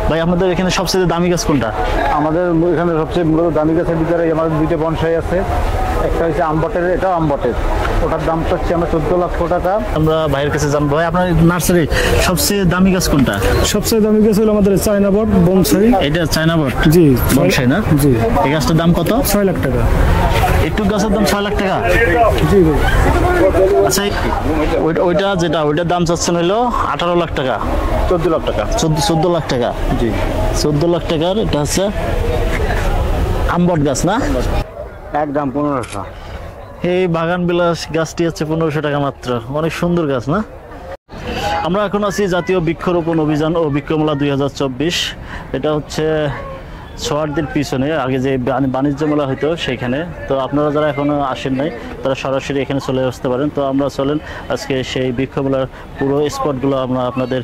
ভাই আপনাদের এখানে সবচেয়ে দামি গাছ কোনটা? আমাদের এখানে সবচেয়ে মূলত দামি গাছের ভিতরে আমাদের দুইটা বনসাই আছে। একটা হচ্ছে আমবটের, এটাও আমবটের, ওটার দাম হচ্ছে আমরা 14 লক্ষ টাকা। আমরা ভাইয়ের কাছে জানবো। ভাই আপনার নার্সারি সবচেয়ে দামি গাছ কোনটা? সবচেয়ে দামি গাছ হলো আমাদের চায়না বট বনসাই। এটা চায়না বট? জি, বনসাই না? জি। এই গাছটার দাম কত? 6 লাখ টাকা। একটু গাছের দাম 6 লাখ টাকা? জি ভাই। আচ্ছা ওইটা যেটা ওইটার দাম চাচ্ছেন হলো 18 লাখ টাকা? 14 লাখ টাকা। 14 লাখ টাকা? জি, 14 লাখ টাকার এটা হচ্ছে আমবট গাছ না? একদম 1500। এই বাগান বিলাস গাছটি হচ্ছে 1500 টাকা মাত্র। অনেক সুন্দর গাছ না? আমরা এখন আছি জাতীয় বৃক্ষরোপণ অভিযান ও বৃক্ষমেলা 2024। এটা হচ্ছে সোয়ারদের পিছনে আগে যে বাণিজ্য মেলা হইতো সেইখানে। তো আপনারা যারা এখনো আসেন নাই তারা সরাসরি এখানে চলে আসতে পারেন। তো আমরা চলেন আজকে সেই বৃক্ষমেলার পুরো স্পটগুলো আমরা আপনাদের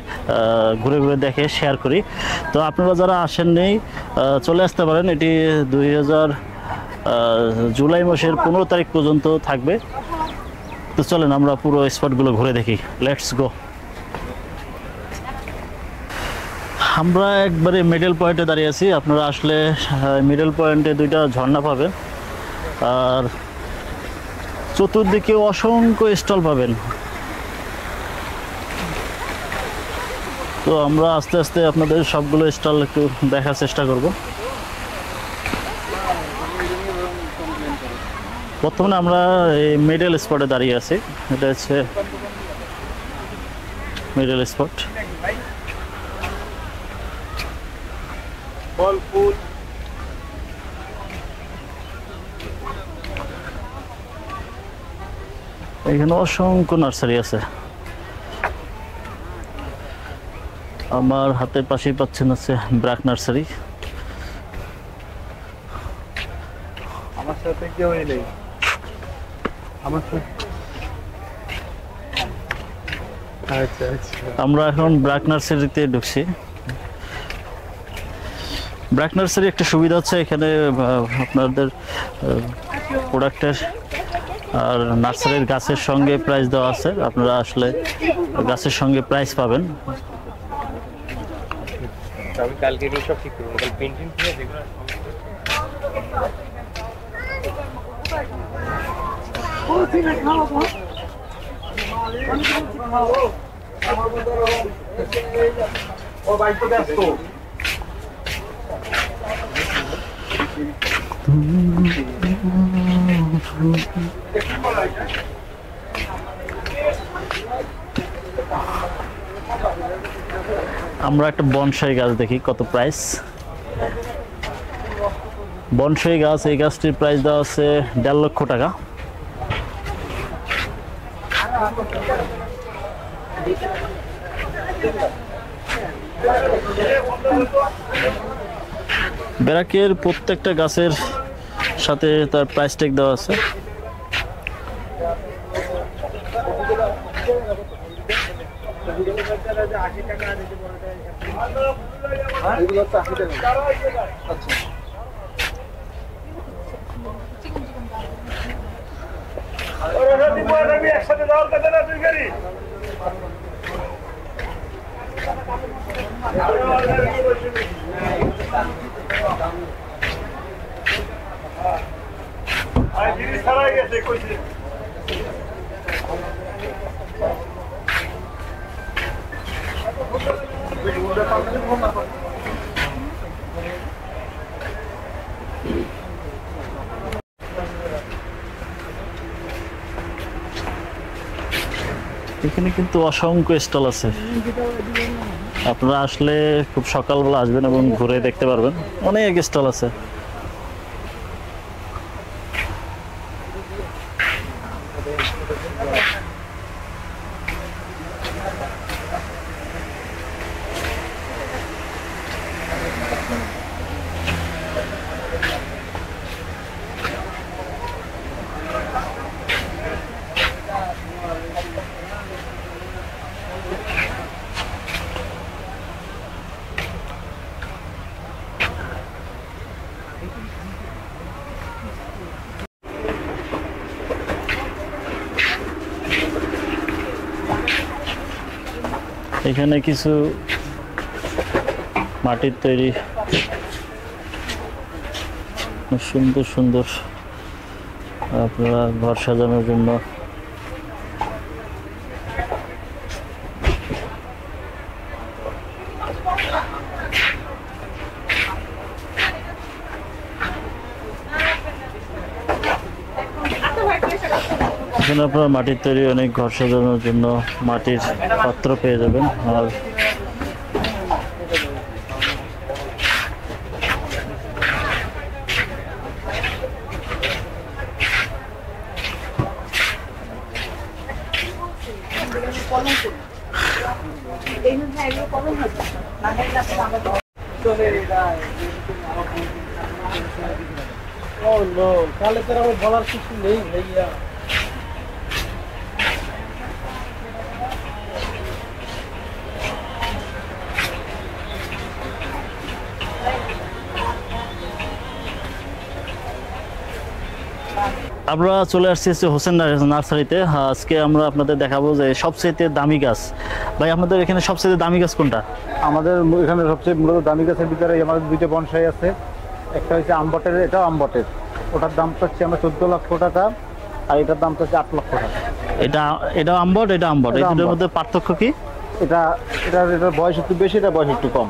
ঘুরে ঘুরে দেখে শেয়ার করি। তো আপনারা যারা আসেন নেই চলে আসতে পারেন। এটি 2000 জুলাই মাসের 15 তারিখ পর্যন্ত থাকবে। তো চলেন আমরা পুরো স্পটগুলো ঘুরে দেখি। Let's go. আমরা একবারে মিডল পয়েন্টে দাঁড়িয়ে আছি। আপনারা আসলে মিডল পয়েন্টে দুইটা ঝর্ণা পাবেন আর চতুর্দিকে অসংখ্য স্টল পাবেন। তো আমরা আস্তে আস্তে আপনাদের সবগুলো স্টল একটু দেখার চেষ্টা করব। বর্তমানে আমরা এই মিডল স্পটে দাঁড়িয়ে আছি। এটা হচ্ছে মিডল স্পট। এখানে অসংখ্য নার্সারি আছে। আমার হাতের পাশেই পাচ্ছেন আছে ব্রাক নার্সারি। আমার সাথে কেউ নেই। আমার সাথে আচ্ছা আচ্ছা। আমরা এখন ব্রাক নার্সারিতে ঢুকছি। ব্রাক নার্সারি একটা সুবিধা হচ্ছে এখানে আপনাদের প্রোডাক্টের আর নার্সারির গাছের সঙ্গে প্রাইস দেওয়া আছে। আপনারা আসলে গাছের সঙ্গে প্রাইস পাবেন। আমি কালকে সব ঠিক করবো, কাল পেন্টিং করে যেগুলো ও বাইক তো ব্যস্ত। আমরা একটা বনসাই গাছ দেখি কত প্রাইস। বনসাই গাছ, এই গাছটির প্রাইস দেওয়া আছে 1.5 লক্ষ টাকা। ব্রাকের প্রত্যেকটা গাছের সাথে তার প্রাইস ট্যাগ দেওয়া আছে। একসাথে যাওয়ার কথা না তুই গাড়ি। ছাড়াই গেছে কইছে। এখানে কিন্তু অসংখ্য স্টল আছে। আপনারা আসলে খুব সকালবেলা আসবেন এবং ঘুরে দেখতে পারবেন। অনেক স্টল আছে। এখানে কিছু মাটির তৈরি সুন্দর সুন্দর আপনারা ঘর সাজানোর জন্য। এখানে আপনারা মাটির তৈরি অনেক ঘর সাজানোর জন্য মাটির পাত্র পেয়ে যাবেন। আর তাহলে তো আমার বলার কিছু নেই ভাইয়া। আমরা চলে আসছি হোসেন নার্সারিতে। আজকে আমরা আপনাদের দেখাবো যে সবচেয়ে দামি গাছ। ভাই আপনাদের এখানে সবচেয়ে দামি গাছ কোনটা? আমাদের এখানে সবচেয়ে মূলত দামি গাছের ভিতরে আমাদের দুইটা বনসাই আছে। একটা হচ্ছে আমবটের, এটাও আমবটের। ওটার দাম হচ্ছে আমরা 14 লক্ষ টাকা, আর এটার দাম হচ্ছে 8 লক্ষ টাকা। এটা আমবট, এটা আমবট, এই দুটোর মধ্যে পার্থক্য কি? এটার বয়স একটু বেশি, এটা বয়স একটু কম।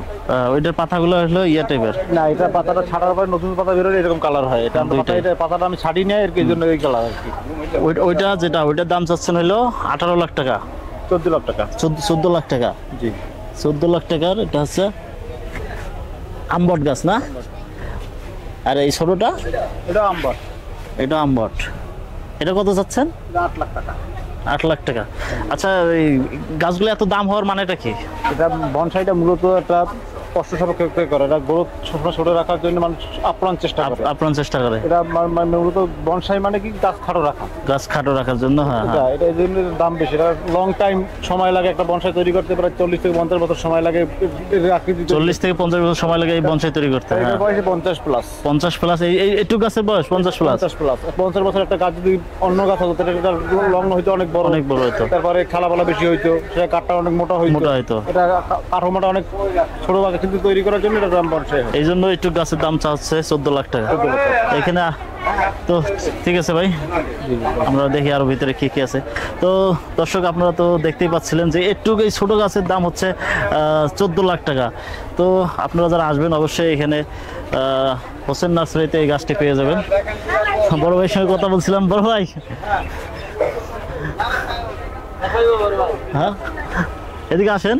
ওইটার পাতাগুলো হলো ইয়া টাইপের না, এটা পাতাটা ছাড়ার পরে নতুন পাতা বেরোলে এরকম কালার হয়। এটা পাতাটা আমি ছাড়ি নাই আর কি, এই জন্য এই কালার আর কি। ওইটার দাম চাচ্ছেন হলো 18 লাখ টাকা, 14 লাখ টাকা, 14 লাখ টাকা। জি 14 লাখ টাকার এটা হচ্ছে আমবট গাছ না? আর এই ছোটটা এটা আমবট, এটা আমবট। এটা কত চাচ্ছেন? 8 লাখ টাকা। 8 লাখ টাকা। আচ্ছা, এই গাছগুলো এত দাম হওয়ার মানেটা কি? এটা বনসাইটা মূলত একটা কষ্ট সাপেক্ষ করে। এটা গ্রোথ সবসময় ছোট রাখার জন্য মানুষ আপ্রাণ চেষ্টা করে। এটা মূলত বনসাই মানে কি গাছ খাটো রাখা, গাছ খাটো রাখার জন্য। হ্যাঁ, এটা এই জন্য দাম বেশি। এটা লং টাইম সময় লাগে একটা বনসাই তৈরি করতে, প্রায় 40 থেকে 50 বছর সময় লাগে। 40 থেকে 50 বছর সময় লাগে এই বনসাই তৈরি করতে। এটা বয়স 50 প্লাস। 50 প্লাস এইটুকু গাছের বয়স 50 প্লাস। 50 বছর একটা গাছ যদি অন্য গাছ হতো তাহলে এটা লং হইতো, অনেক বড় হইতো। তারপরে খালাপালা বেশি হইতো, সেটা কাঠটা অনেক মোটা হইতো। এটা কাঠামোটা অনেক ছোট গাছ কিন্তু তৈরি করার জন্য এটা দাম বনসাই হয়। এই জন্য একটু গাছের দাম চাচ্ছে 14 লাখ টাকা এখানে। তো ঠিক আছে ভাই, আমরা দেখি আরো ভিতরে কি কি আছে। তো দর্শক, আপনারা তো দেখতেই পাচ্ছিলেন যে একটু এই ছোট গাছের দাম হচ্ছে 14 লাখ টাকা। তো আপনারা যারা আসবেন অবশ্যই এখানে হোসেন নার্সারিতে এই গাছটি পেয়ে যাবেন। বড় ভাইয়ের সঙ্গে কথা বলছিলাম। বড় ভাই, হ্যাঁ এদিকে আসেন।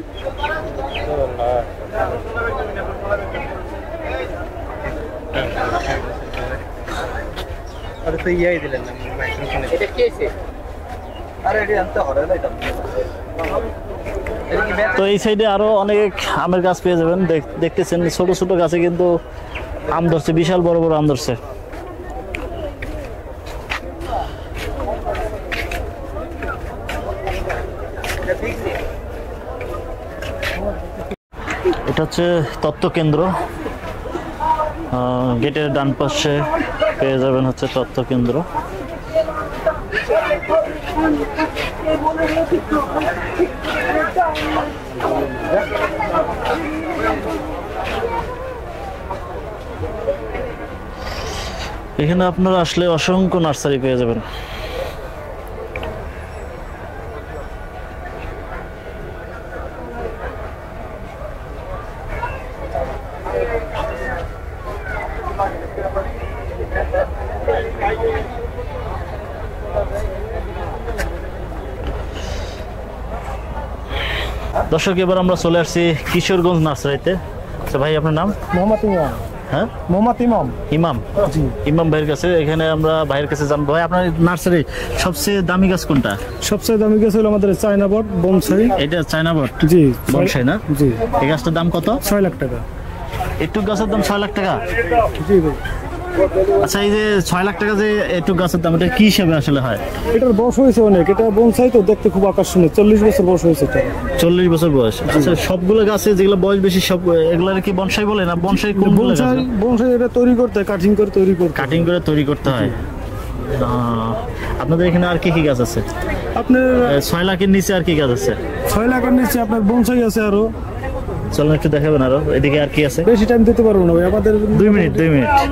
তো এই সাইডে আরো অনেক আমের গাছ পেয়ে যাবেন। দেখতেছেন ছোট ছোট গাছে কিন্তু আম ধরছে, বিশাল বড় বড় আম ধরছে। এটা হচ্ছে তত্ত্ব কেন্দ্র। গেটের ডান পাশে পেয়ে যাবেন হচ্ছে তত্ত্ব কেন্দ্র। এখানে আপনারা আসলে অসংখ্য নার্সারি পেয়ে যাবেন। দর্শক, এবার আমরা চলে আসছি কিশোরগঞ্জ নার্সারিতে। আচ্ছা ভাই, আপনার নাম? মোহাম্মদ ইমাম। হ্যাঁ, মোহাম্মদ ইমাম। ইমাম, জি। ইমাম ভাইয়ের কাছে। এখানে আমরা ভাইয়ের কাছে জানবো। ভাই, আপনার নার্সারি সবচেয়ে দামি গাছ কোনটা? সবচেয়ে দামি গাছ হলো আমাদের চায়না বট বনসাই। এটা চায়না বট? জি, বনসাই না? জি। এই গাছটার দাম কত? 6 লাখ টাকা। একটু গাছের দাম 6 লাখ টাকা? জি ভাই। আচ্ছা, এই যে 6 লাখ টাকা যে একটু গাছের দাম, এটা কি হিসাবে আসলে হয়? এটার বয়স হয়েছে অনেক। এটা বনসাই তো দেখতে খুব আকর্ষণীয়। 40 বছর বয়স হয়েছে এটা। 40 বছর বয়স। আচ্ছা, সবগুলো গাছে যেগুলো বয়স বেশি সব এগুলার কি বনসাই বলে না? বনসাই কোনগুলো? বনসাই এটা তৈরি করতে, কাটিং করে তৈরি করতে হয়। আপনাদের এখানে আর কি কি গাছ আছে? আপনার 6 লাখের নিচে আর কি গাছ আছে? 6 লাখের নিচে আপনার বনসাই আছে আরো চলেন একটু দেখাবেন আরো এদিকে আর কি আছে। বেশি টাইম দিতে পারবো না ভাই, আমাদের 2 মিনিট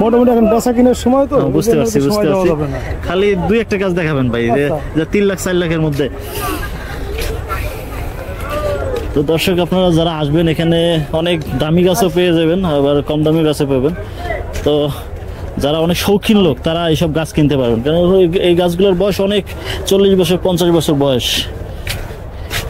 মোটামুটি এখন বেচা কিনার সময় তো, বুঝতে পারছি সময় দেওয়া যাবে না। খালি 2-1টা গাছ দেখাবেন ভাই, যে 3 লাখ 4 লাখের মধ্যে। তো দর্শক আপনারা যারা আসবেন এখানে অনেক দামি গাছও পেয়ে যাবেন, আবার কম দামি গাছও পাবেন। তো যারা অনেক শৌখিন লোক তারা এইসব গাছ কিনতে পারবেন, কারণ এই গাছগুলোর বয়স অনেক, 40 বছর 50 বছর বয়স।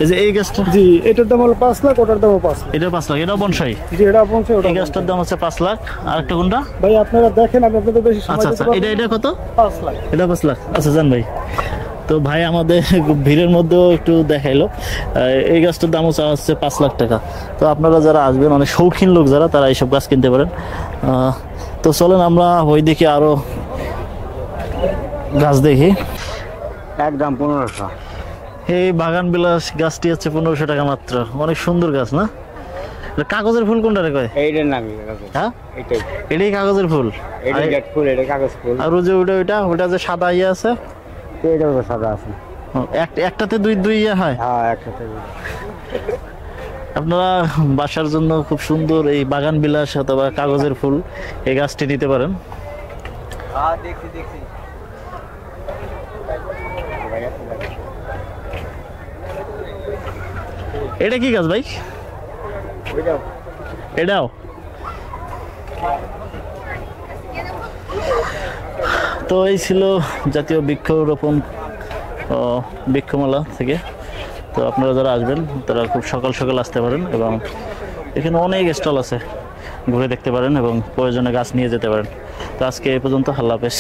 এই যে এই গাছটা, জি এটার দাম হলো 5 লাখ, ওটার দাম 5 লাখ। এটা 5 লাখ, এটা বনসাই। জি এটা বনসাই, ওটা এই গাছটার দাম হচ্ছে 5 লাখ। আর একটা কোনটা ভাই আপনারা দেখেন, আমি আপনাদের বেশি সময় আচ্ছা দিতে আচ্ছা, পারবো এটা কত? 5 লাখ। এটা 5 লাখ। আচ্ছা জান ভাই, তো ভাই আমাদের ভিড়ের মধ্যেও একটু দেখাইলো। এই গাছটার দাম হচ্ছে 5 লাখ টাকা। তো আপনারা যারা আসবেন, অনেক শৌখিন লোক যারা, তারা এইসব গাছ কিনতে পারেন। তো চলেন আমরা ওই দিকে আরো গাছ দেখি। একদম 1500। এই বাগান বিলাস গাছটি হচ্ছে 1500 টাকা মাত্র। অনেক সুন্দর গাছ না? এটা কাগজের ফুল কোনটা রে কয়? এইটার নামই হ্যাঁ, এইটাই এটাই কাগজের ফুল। এইটা গেট ফুল, এটা কাগজ ফুল। আর ওই যে ওটা যে সাদা ইয়ে আছে, এইটাও তো সাদা আছে। একটাতে দুই ইয়ে হয়। হ্যাঁ একসাথে। আপনারা বাসার জন্য খুব সুন্দর এই বাগান বিলাস অথবা কাগজের ফুল এই গাছটি নিতে পারেন। দেখছি। এটা কি গাছ ভাই? এটাও তো এই ছিল জাতীয় বৃক্ষরোপণ বৃক্ষমেলা থেকে। তো আপনারা যারা আসবেন তারা খুব সকাল সকাল আসতে পারেন, এবং এখানে অনেক স্টল আছে, ঘুরে দেখতে পারেন এবং প্রয়োজনে গাছ নিয়ে যেতে পারেন। তো আজকে এই পর্যন্ত, আল্লাহ হাফেজ।